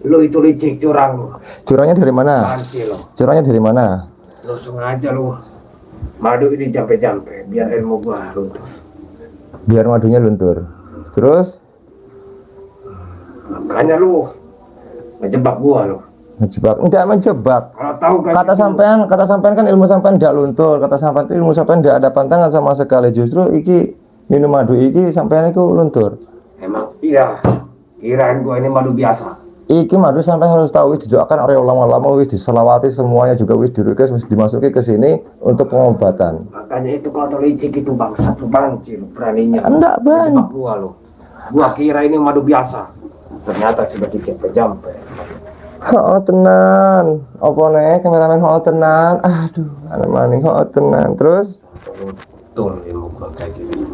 Lu itu licik, curang lu. Curangnya dari mana? Panci lu. Curangnya dari mana? Lu sengaja lu madu ini jampe-jampe biar ilmu gua luntur. Biar madunya luntur. Terus Makanya lu ngejebak gua lu. menjebak, enggak menjebak. Kalau tahu kan Kata sampean kan ilmu sampean tidak luntur. Kata sampean ilmu sampean tidak ada pantangan sama sekali. Justru iki minum madu iki sampean itu luntur. emang iya. Kirain gua ini madu biasa. Iki madu sampai harus tahu wis didoakan oleh ulama-ulama, wis diselawati semuanya juga wis dirukes, wis dimasuki ke sini untuk pengobatan. Makanya itu kalau licik itu bangsat lu, banci lu beraninya. Enggak bang. Ngejebak gua lu. Gua kira ini madu biasa. Ternyata sudah dijampe-jampe. Oh tenan, apa nih kameramen oh tenan, aduh, anak maning oh tenan, terus Betul ilmu gua kayak gini.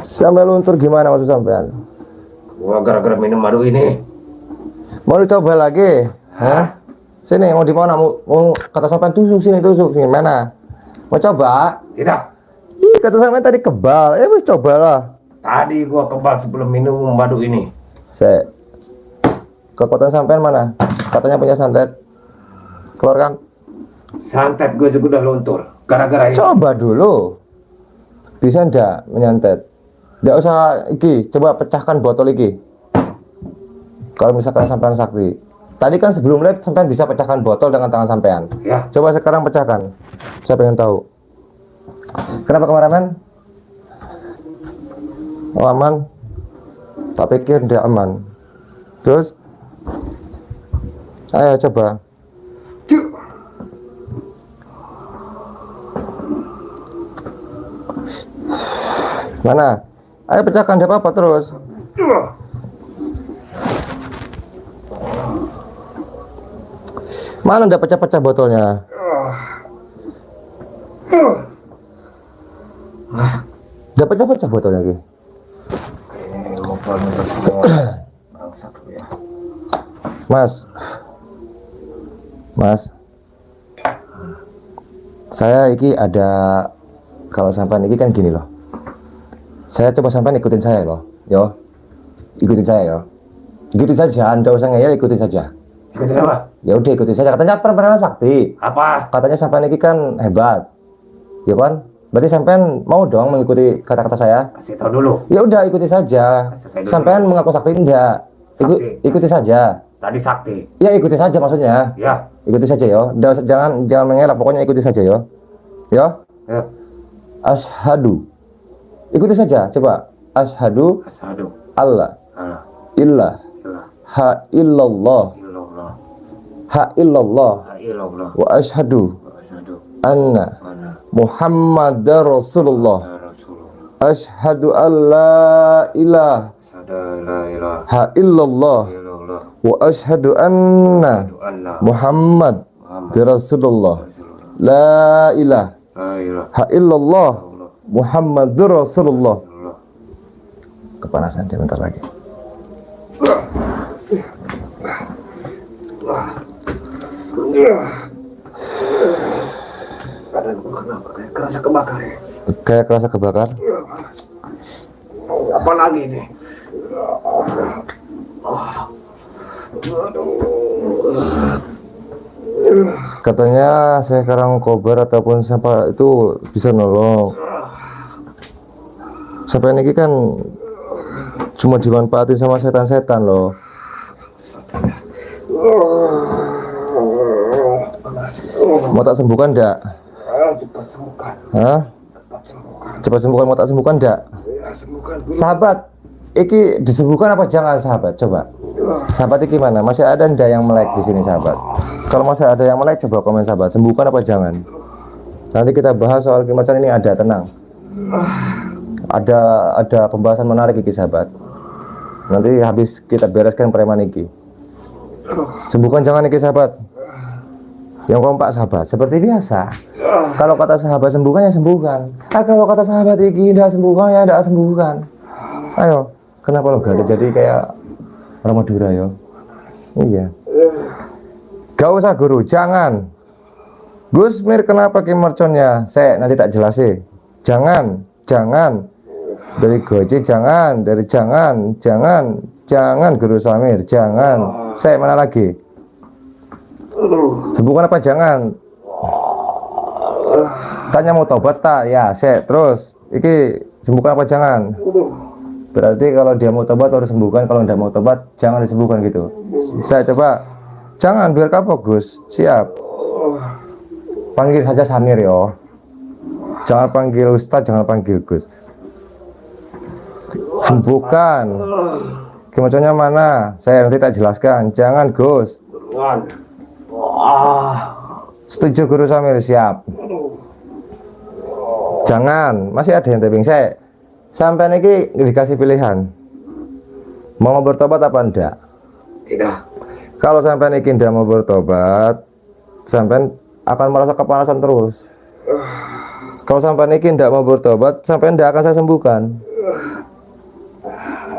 sampai luntur gimana maksud sampean? Gua gara-gara minum madu ini. Mau dicoba lagi? Hah? Sini mau di mana? Mau kata sampean tusuk sini mana? Mau coba? Tidak. Ih kata sampean tadi kebal, wis cobalah. Tadi gua kebal sebelum minum madu ini. Kekuatan sampean mana? Katanya punya santet. Keluarkan. Santet gua juga udah luntur. Gara-gara ini. Coba dulu. Bisa ndak menyantet? Ndak usah iki, coba pecahkan botol iki. Kalau misalkan sampean sakti. Tadi kan sebelum live sampean bisa pecahkan botol dengan tangan sampean. Ya. Coba sekarang pecahkan. Saya pengen tahu. Kenapa kameramen? Oh, aman. Tak pikir dia aman. Terus ayo coba. Cuk. Mana? Ayo pecahkan, dia apa terus. Mana udah pecah-pecah botolnya? Udah pecah-pecah botolnya Ki. Kayaknya ilmu gua luntur semua. Bangsat lu ya. Mas, saya iki ada, kalau sampean iki kan gini loh. Saya coba sampean ikutin saya loh, ikutin saya yo. Ikutin saja, Anda usah ngeyel, ikutin saja. Ikutin apa? Ya udah ikutin saja. Katanya pernah sakti. Apa? Katanya sampean iki kan hebat, ya kan? Berarti sampean mau dong mengikuti kata-kata saya? Kasih tahu dulu. Ya udah ikuti saja. Kasih tahu dulu. Sampean mengaku sakti enggak? Sakti. Ikuti saja. Tadi sakti. Ya ikuti saja maksudnya. Ya. Ikuti saja yo. Jangan mengelak, pokoknya ikuti saja yo. Yo. Ya. Ashadu. Ikuti saja, coba. Ashadu Asadu. alla Allah. illah Ilah. ha illallah Illallah. ha illallah Illallah. wa ashadu Asadu. anna Mana? Muhammadar Rasulullah. Rasulullah. Ashadu an la ilaha Asadu la ilaha ha illallah illallah. wa ashadu anna Anna Muhammad Muhammad Rasulullah. Rasulullah. La ilaha La ilaha ha illallah illallah. Muhammadur Rasulullah. Rasulullah. Kepanasan dia bentar lagi. Badan gua kenapa kayak kerasa kebakar ya? Kayak kerasa kebakar. Apa lagi nih? Katanya saya karang kobar ataupun siapa itu bisa nolong. Sampai ini kan cuma dimanfaatin sama setan-setan loh. Mau tak sembuhkan enggak? Cepat sembuhkan. Hah? Cepat sembuhkan. Cepat sembuhkan, mau tak sembuhkan enggak? Ya, sembuhkan dulu. Sahabat, iki disembuhkan apa jangan sahabat? Coba. Sahabat iki gimana? Masih ada enggak yang melek di sini sahabat? Kalau masih ada yang melek coba komen sahabat. Sembuhkan apa jangan? Nanti kita bahas soal kimercon ini, ada, tenang. Ada pembahasan menarik iki sahabat. Nanti habis kita bereskan preman iki. Sembuhkan jangan iki sahabat. Yang kompak sahabat, seperti biasa. Kalau kata sahabat sembuhkan ya sembuhkan. Kalau kata sahabat iki tidak sembuhkan ya tidak sembuhkan. Ayo, kenapa lo gak jadi kayak orang Madura yo? Iya. Gak usah guru, jangan. Gus Mir kenapa kimerconnya? Saya nanti tak jelasin. Jangan. Dari Gojek jangan, dari jangan Guru Samir, jangan. Saya mana lagi? Sembuhkan apa jangan? Tanya mau tobat tak? Ya, saya terus. Iki sembuhkan apa jangan? Berarti kalau dia mau tobat harus sembuhkan, kalau tidak mau tobat jangan disembuhkan gitu. Saya coba. Jangan, biar kapok Gus. Siap. Panggil saja Samir yo. Jangan panggil Ustaz, jangan panggil Gus. Sembuhkan. Kimerconnya mana? Saya nanti tak jelaskan. Jangan Gus. Setuju Guru Samir, siap. Jangan, masih ada yang taping saya. Sampai ini dikasih pilihan. Mau bertobat apa enggak? Tidak. Kalau sampai ini tidak mau bertobat, sampai akan merasa kepanasan terus. Kalau sampai ini tidak mau bertobat, sampai tidak akan saya sembuhkan.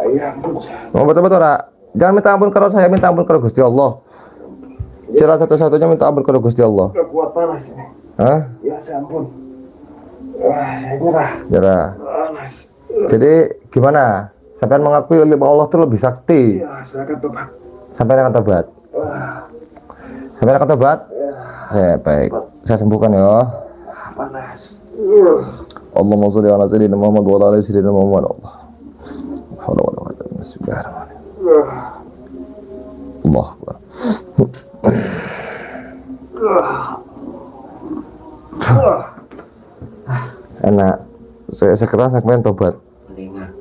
Ya ampun. Mau bertobat ora? Jangan minta ampun kalau saya, minta ampun kalau Gusti Allah. Cara satu-satunya minta ampun kalau Gusti Allah. Udah kuat panas ini. Hah? Ya ampun. Saya nyerah. Nyerah. Panas. Jadi gimana? Sampai mengakui oleh Allah itu lebih sakti. Ya, saya akan tobat. Sampai akan tobat. Sampai akan tobat. Saya baik. Saya sembuhkan ya. Panas. Allahumma sholli ala sayyidina Muhammad wa ala ali sayyidina Muhammad. Allah. Hawla wala quwwata illa billah. Allah Akbar. Enak. Saya keras saya pengen tobat. Mendingan.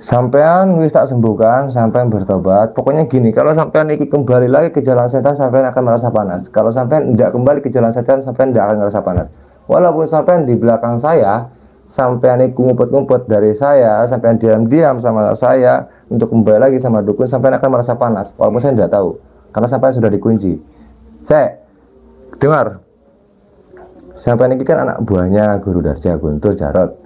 Sampean wis tak sembuhkan, sampean bertobat. Pokoknya gini, kalau sampean iki kembali lagi ke jalan setan, sampean akan merasa panas. Kalau sampean tidak kembali ke jalan setan, sampean tidak akan merasa panas. Walaupun sampean di belakang saya, sampean iku ngumpet-ngumpet dari saya, sampean diam-diam sama saya untuk kembali lagi sama dukun, sampean akan merasa panas. Walaupun saya tidak tahu, karena sampean sudah dikunci. Saya dengar, sampean ini kan anak buahnya Guru Darja, Guntur, Jarot.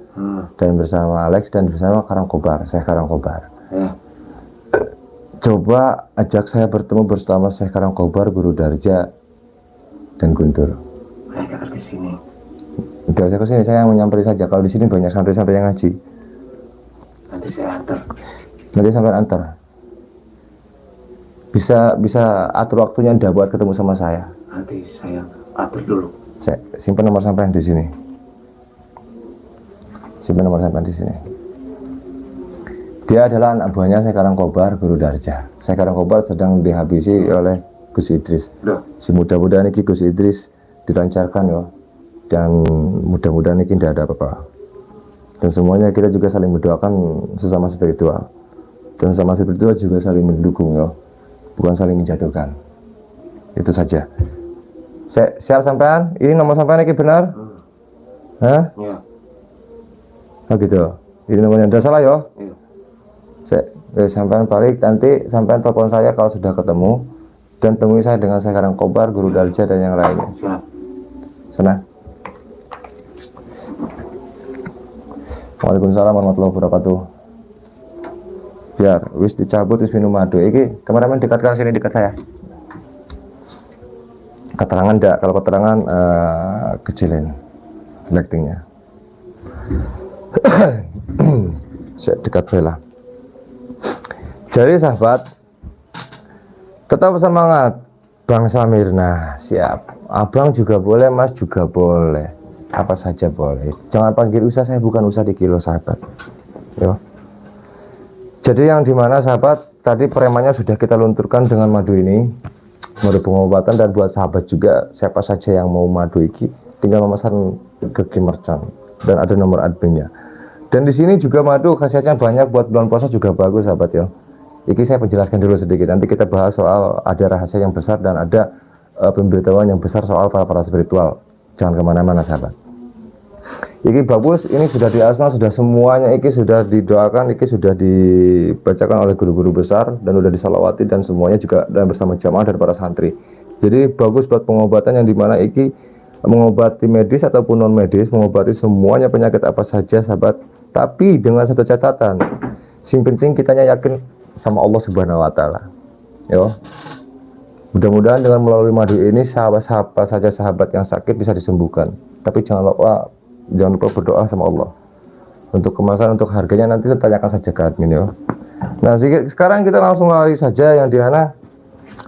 Dan bersama Alex dan bersama Karangkobar, Syekh Karangkobar. Ya. Coba ajak saya bertemu bersama Syekh Karangkobar, Guru Darja, dan Guntur. Mereka akan kesini. Udah saya kesini, saya menyamperin saja. Kalau di sini banyak santai-santai yang ngaji. Nanti saya antar. Nanti sampai antar. Bisa atur waktunya ndak buat ketemu sama saya. Nanti saya atur dulu. Saya simpan nomor sampean di sini. Simpan nomor sampean di sini. Dia adalah anak buahnya Syekh Karangkobar, Guru Darja. Syekh Karangkobar sedang dihabisi oleh Gus Idris. Si mudah-mudahan ini Gus Idris dilancarkan ya. Dan mudah-mudahan ini tidak ada apa-apa. Dan semuanya kita juga saling mendoakan sesama spiritual. Dan sesama spiritual juga saling mendukung ya. Bukan saling menjatuhkan. Itu saja. Saya siap sampean? Ini nomor sampean ini benar? Hah? Ya. Oh gitu. Ini nomornya tidak salah ya? Iya. Sampean balik nanti sampean telepon saya kalau sudah ketemu dan temui saya dengan Syekh Karangkobar, Guru Darja dan yang lainnya. Siap. Sana. Waalaikumsalam warahmatullahi wabarakatuh. Biar wis dicabut wis minum madu. Iki kameramen dekatkan sini dekat saya. Keterangan enggak? Kalau keterangan kecilin lightingnya. Saya dekat bela. Jadi sahabat, tetap semangat Bang Samir. Nah, siap. Abang juga boleh, Mas juga boleh. apa saja boleh. Jangan panggil Ustaz, saya bukan Ustaz di kilo sahabat. Ya. Jadi yang dimana sahabat tadi premannya sudah kita lunturkan dengan madu ini, madu pengobatan, dan buat sahabat juga siapa saja yang mau madu iki tinggal memesan ke Kim Merchant dan ada nomor adminnya. Dan di sini juga madu khasiatnya banyak, buat bulan puasa juga bagus sahabat ya. Iki saya penjelaskan dulu sedikit, nanti kita bahas soal ada rahasia yang besar dan ada pemberitahuan yang besar soal para spiritual. Jangan kemana-mana sahabat. Iki bagus, ini sudah diasma, sudah semuanya, iki sudah didoakan, iki sudah dibacakan oleh guru-guru besar dan sudah disalawati dan semuanya juga dan bersama jamaah dan para santri. Jadi bagus buat pengobatan yang dimana iki mengobati medis ataupun non medis, mengobati semuanya penyakit apa saja sahabat. Tapi dengan satu catatan, yang penting kitanya yakin sama Allah Subhanahu Wa Taala. Yo. Mudah-mudahan dengan melalui madu ini sahabat-sahabat saja sahabat yang sakit bisa disembuhkan. Tapi jangan lupa berdoa sama Allah. Untuk kemasan, untuk harganya nanti tanyakan saja ke admin ya. Nah sekarang kita langsung lari saja yang dimana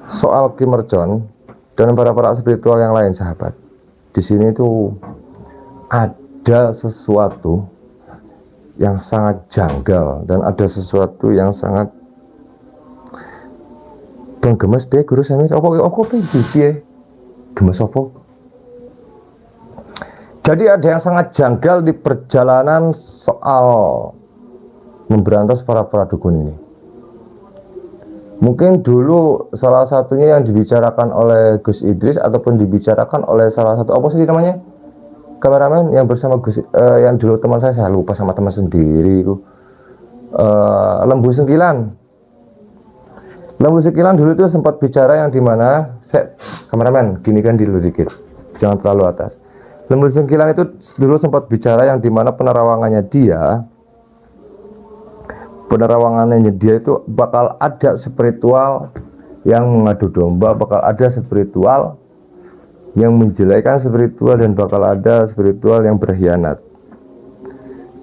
soal Kim Merchant dan para spiritual yang lain sahabat. Di sini tuh ada sesuatu yang sangat janggal dan ada sesuatu yang sangat gemes be guru Samir. Apa piye? Gemes apa? Jadi ada yang sangat janggal di perjalanan soal memberantas para dukun ini. Mungkin dulu salah satunya yang dibicarakan oleh Gus Idris ataupun dibicarakan oleh salah satu apa sih namanya kameramen yang bersama Gus yang dulu teman saya lupa sama teman sendiri itu Lembu Sengkilan. Lembu Sengkilan dulu itu sempat bicara yang dimana kameramen gini kan dulu dikit, jangan terlalu atas. Lembu Sengkilan itu dulu sempat bicara yang dimana penerawangannya dia itu bakal ada spiritual yang mengadu domba, bakal ada spiritual yang menjelekan spiritual, dan bakal ada spiritual yang berkhianat.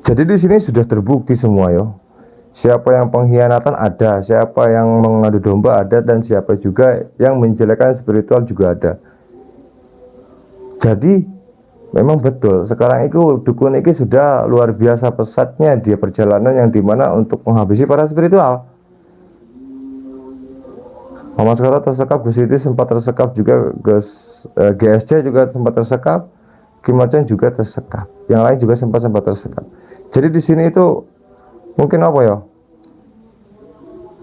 Jadi di sini sudah terbukti semua yo. Siapa yang pengkhianatan ada, siapa yang mengadu domba ada, dan siapa juga yang menjelekan spiritual juga ada. Jadi memang betul sekarang itu dukun ini sudah luar biasa pesatnya dia perjalanan yang dimana untuk menghabisi para spiritual. Mama sekarang tersekap, Gus Siti sempat tersekap juga, GSC juga sempat tersekap, Kim Merchant juga tersekap, yang lain juga sempat tersekap. Jadi di sini itu mungkin apa ya?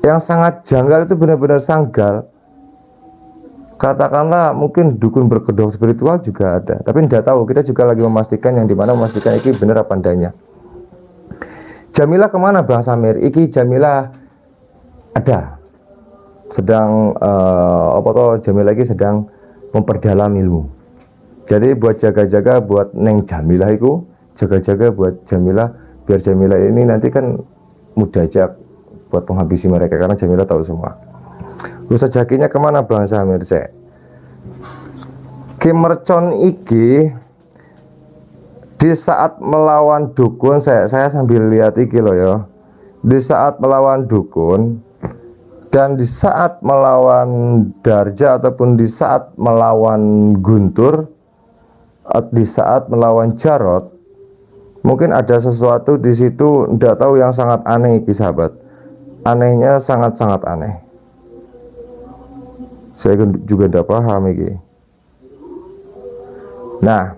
Yang sangat janggal itu benar-benar sanggal. Katakanlah mungkin dukun berkedok spiritual juga ada, tapi tidak tahu. Kita juga lagi memastikan yang dimana memastikan ini benar apa adanya. Jamilah kemana Bang Samir? Iki Jamilah ada sedang Jamilah lagi sedang memperdalam ilmu. Jadi buat jaga-jaga buat Neng Jamilah itu, jaga-jaga buat Jamilah, biar Jamilah ini nanti kan mudah aja buat menghabisi mereka, karena Jamilah tahu semua. Ustaz Jakinya kemana Bang Samir? Kim Merchant iki di saat melawan dukun, saya sambil lihat iki loh ya. Di saat melawan dukun dan di saat melawan Darja ataupun di saat melawan Guntur, di saat melawan Jarot, mungkin ada sesuatu di situ, tidak tahu yang sangat aneh iki sahabat. Anehnya sangat-sangat aneh. Saya juga tidak paham iki. Nah,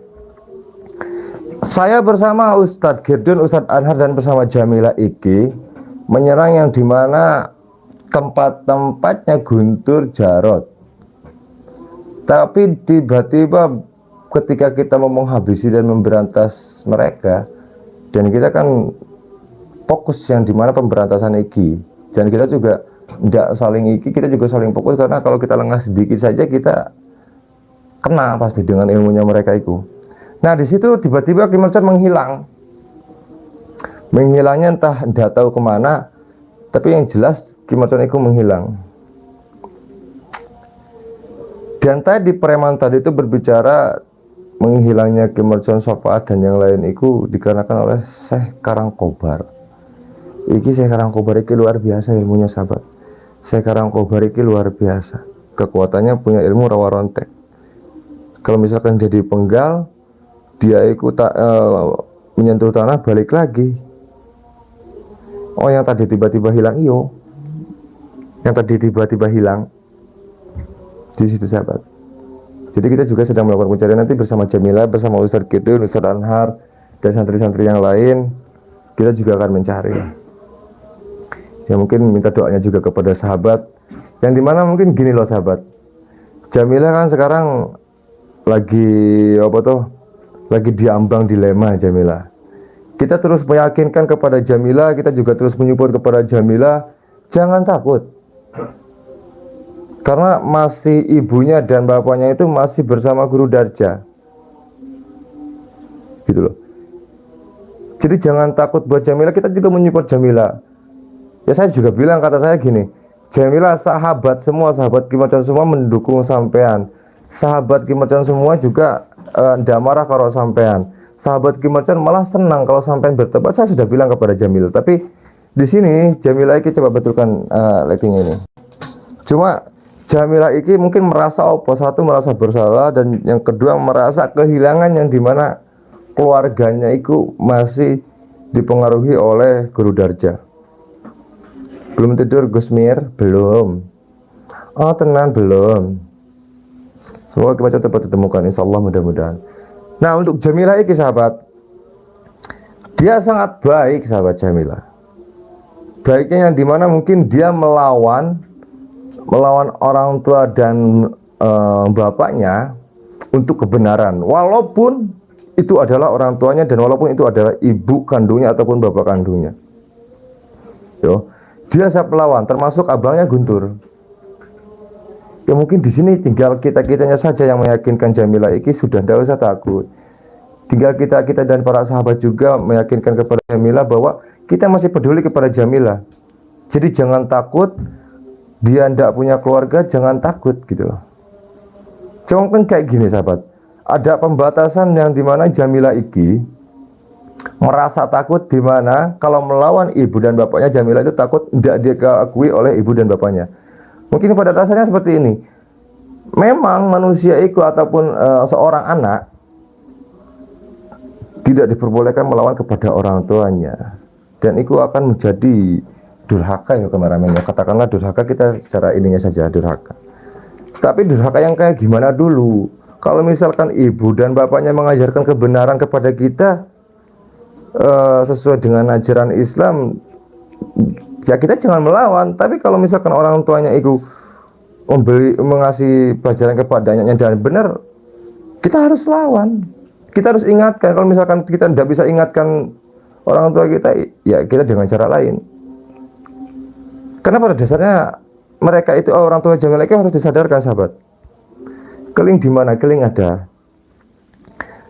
saya bersama Ustadz Girdun, Ustadz Anhar dan bersama Jamilah iki menyerang yang dimana tempat-tempatnya Guntur Jarot. Tapi tiba-tiba ketika kita mau menghabisi dan memberantas mereka, dan kita kan fokus yang dimana pemberantasan iki, dan kita juga tidak saling iki, kita juga saling fokus, karena kalau kita lengah sedikit saja kita kena pasti dengan ilmunya mereka itu. Nah di situ tiba-tiba Kim Merchant menghilang. Menghilangnya entah tidak tahu kemana, tapi yang jelas Kim Merchant itu menghilang. Dan tadi preman tadi itu berbicara menghilangnya Kim Merchant, Sofaat dan yang lain itu dikarenakan oleh Syekh Karangkobar. Iki Syekh Karangkobar iki luar biasa ilmunya sahabat. Syekh Karangkobar iki luar biasa. Kekuatannya punya ilmu rawa rontek. Kalau misalkan dia dipenggal, dia ikut menyentuh tanah, balik lagi. Oh, yang tadi tiba-tiba hilang, iyo, yang tadi tiba-tiba hilang di situ sahabat. Jadi kita juga sedang melakukan pencarian nanti bersama Jamila, bersama Ustadz Kidul, Ustadz Anhar, dan santri-santri yang lain. Kita juga akan mencari. Ya mungkin minta doanya juga kepada sahabat, yang dimana mungkin gini loh sahabat, Jamila kan sekarang lagi lagi diambang dilema Jamila. Kita terus meyakinkan kepada Jamila, kita juga terus menyupport kepada Jamila, jangan takut, karena masih ibunya dan bapaknya itu masih bersama Guru Darja, gitu loh. Jadi jangan takut buat Jamila, kita juga menyupport Jamila. Ya saya juga bilang, kata saya gini, Jamila, sahabat semua, sahabat Ki Mercon semua mendukung sampean. Sahabat Ki Mercon semua juga ndak marah kalau sampean. Sahabat Ki Mercon malah senang kalau sampean bertobat. Saya sudah bilang kepada Jamila. Tapi di sini Jamila iki coba betulkan lighting ini. Cuma Jamila iki mungkin merasa satu merasa bersalah, dan yang kedua merasa kehilangan yang dimana keluarganya itu masih dipengaruhi oleh Guru Darja. Belum tidur Gusmir? Belum. Oh tenan belum. Semoga kita cepat ditemukan, insya Allah, mudah-mudahan. Nah untuk Jamila ini sahabat, dia sangat baik sahabat Jamila. Baiknya yang dimana mungkin dia melawan orang tua dan bapaknya untuk kebenaran, walaupun itu adalah orang tuanya dan walaupun itu adalah ibu kandungnya ataupun bapak kandungnya. Yo, dia siap melawan, termasuk abangnya Guntur. Ya mungkin di sini tinggal kita-kitanya saja yang meyakinkan Jamila iki sudah tidak usah takut. Tinggal kita dan para sahabat juga meyakinkan kepada Jamila bahwa kita masih peduli kepada Jamila. Jadi jangan takut, dia tidak punya keluarga, jangan takut gitu loh. Cuma kan kayak gini sahabat, ada pembatasan yang dimana Jamila iki merasa takut, dimana kalau melawan ibu dan bapaknya Jamila itu takut tidak diakui oleh ibu dan bapaknya. Mungkin pada dasarnya seperti ini. Memang manusia itu ataupun seorang anak tidak diperbolehkan melawan kepada orang tuanya, dan itu akan menjadi durhaka ya kameramen ya. Katakanlah durhaka, kita secara ininya saja durhaka. Tapi durhaka yang kayak gimana dulu? Kalau misalkan ibu dan bapaknya mengajarkan kebenaran kepada kita sesuai dengan ajaran Islam, ya kita jangan melawan. Tapi kalau misalkan orang tuanya itu mengasih pelajaran kepadanya dan benar, kita harus lawan. Kita harus ingatkan. Kalau misalkan kita tidak bisa ingatkan orang tua kita, ya kita dengan cara lain. Karena pada dasarnya mereka itu, orang tua Jamila itu harus disadarkan sahabat. Keling di mana keling ada,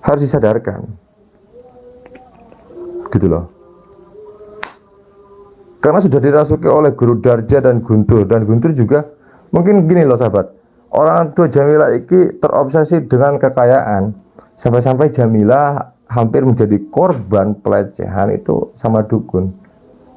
harus disadarkan. Gitu loh. Karena sudah dirasuki oleh Guru Darja dan Guntur juga mungkin gini loh sahabat. Orang tua Jamila ini terobsesi dengan kekayaan sampai-sampai Jamila hampir menjadi korban pelecehan itu sama dukun.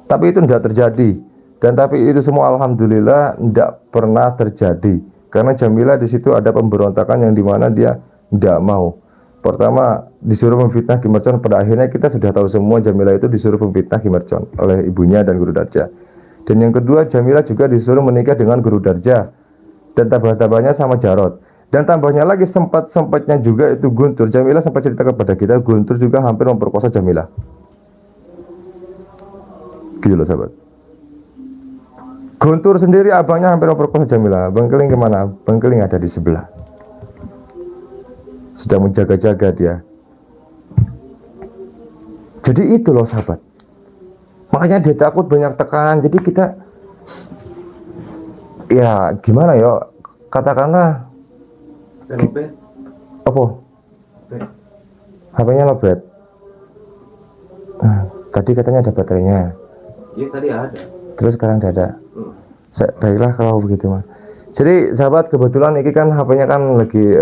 Tapi itu tidak terjadi, dan tapi itu semua alhamdulillah tidak pernah terjadi. Karena Jamila di situ ada pemberontakan yang dimana dia tidak mau. Pertama disuruh memfitnah Ki Mercon, pada akhirnya kita sudah tahu semua Jamila itu disuruh memfitnah Ki Mercon oleh ibunya dan Guru Darja. Dan yang kedua, Jamila juga disuruh menikah dengan Guru Darja, dan tambah-tambahnya sama Jarot. Dan tambahnya lagi sempat-sempatnya juga itu Guntur. Jamila sempat cerita kepada kita, Guntur juga hampir memperkosa Jamila. Gitu loh sahabat. Guntur sendiri abangnya hampir memperkosa Jamila. Bang Keling kemana? Bang Keling ada di sebelah, sedang menjaga-jaga dia. Jadi itu loh sahabat, makanya dia takut, banyak tekanan. Jadi kita ya gimana ya, katakanlah apa HP-nya lobet. Tadi katanya ada baterainya. Iya tadi ada. Terus sekarang tidak ada. Baiklah kalau begitu mah. Jadi sahabat, kebetulan ini kan HP-nya kan lagi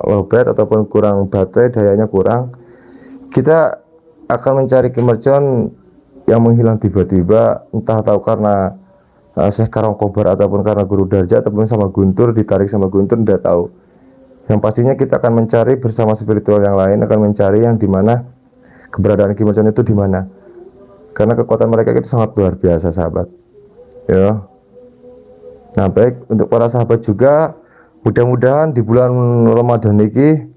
lowbat ataupun kurang baterai, dayanya kurang. Kita akan mencari Ki Mercon yang menghilang tiba-tiba, entah tahu karena Syekh Karangkobar ataupun karena Guru Darja ataupun sama Guntur, ditarik sama Guntur, tidak tahu. Yang pastinya kita akan mencari bersama spiritual yang lain, akan mencari yang dimana keberadaan Kim Hyo Chon itu di mana. Karena kekuatan mereka itu sangat luar biasa, sahabat. Ya. Nah, baik untuk para sahabat juga, mudah-mudahan di bulan Ramadan ini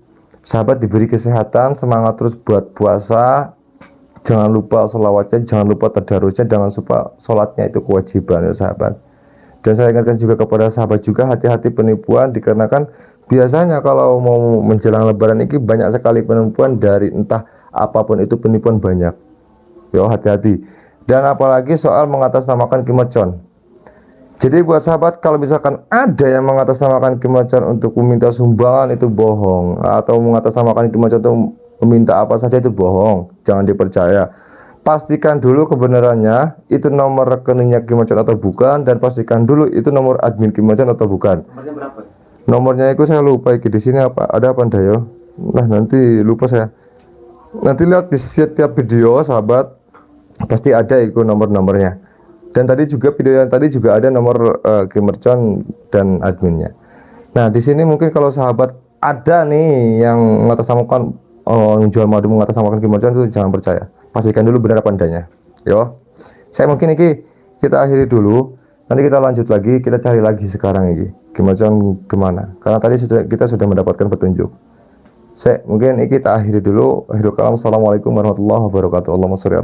sahabat diberi kesehatan, semangat terus buat puasa. Jangan lupa sholawatnya, jangan lupa tadarusnya, jangan lupa sholatnya itu kewajiban ya sahabat. Dan saya ingatkan juga kepada sahabat juga, hati-hati penipuan, dikarenakan biasanya kalau mau menjelang lebaran ini banyak sekali penipuan dari entah apapun itu, penipuan banyak. Yo, hati-hati. Dan apalagi soal mengatasnamakan Kim Hyo Chon. Jadi buat sahabat, kalau misalkan ada yang mengatasnamakan Kim Hyo Chon untuk meminta sumbangan, itu bohong. Atau mengatasnamakan Kim Hyo Chon untuk meminta apa saja, itu bohong. Jangan dipercaya. Pastikan dulu kebenarannya itu nomor rekeningnya Kim Hyo Chon atau bukan, dan pastikan dulu itu nomor admin Kim Hyo Chon atau bukan. Nomornya berapa? Nomornya itu saya lupa, di sini apa ada apa ndak yo? Nah, nanti lupa saya. Nanti lihat di setiap video sahabat, pasti ada itu nomor-nomornya. Dan tadi juga video yang tadi juga ada nomor Kim Hyo Chon dan adminnya. Nah, di sini mungkin kalau sahabat ada nih yang mengatasnamakan jual madu mengatasnamakan Kim Hyo Chon, itu jangan percaya. Pastikan dulu benar apa adanya. Yo. Saya mungkin ini kita akhiri dulu. Nanti kita lanjut lagi, kita cari lagi sekarang ini Kim Hyo Chon kemana. Karena tadi kita sudah mendapatkan petunjuk. Saya mungkin ini kita akhiri dulu. Akhirul kalam. Assalamualaikum warahmatullahi wabarakatuh. Allahumma sholli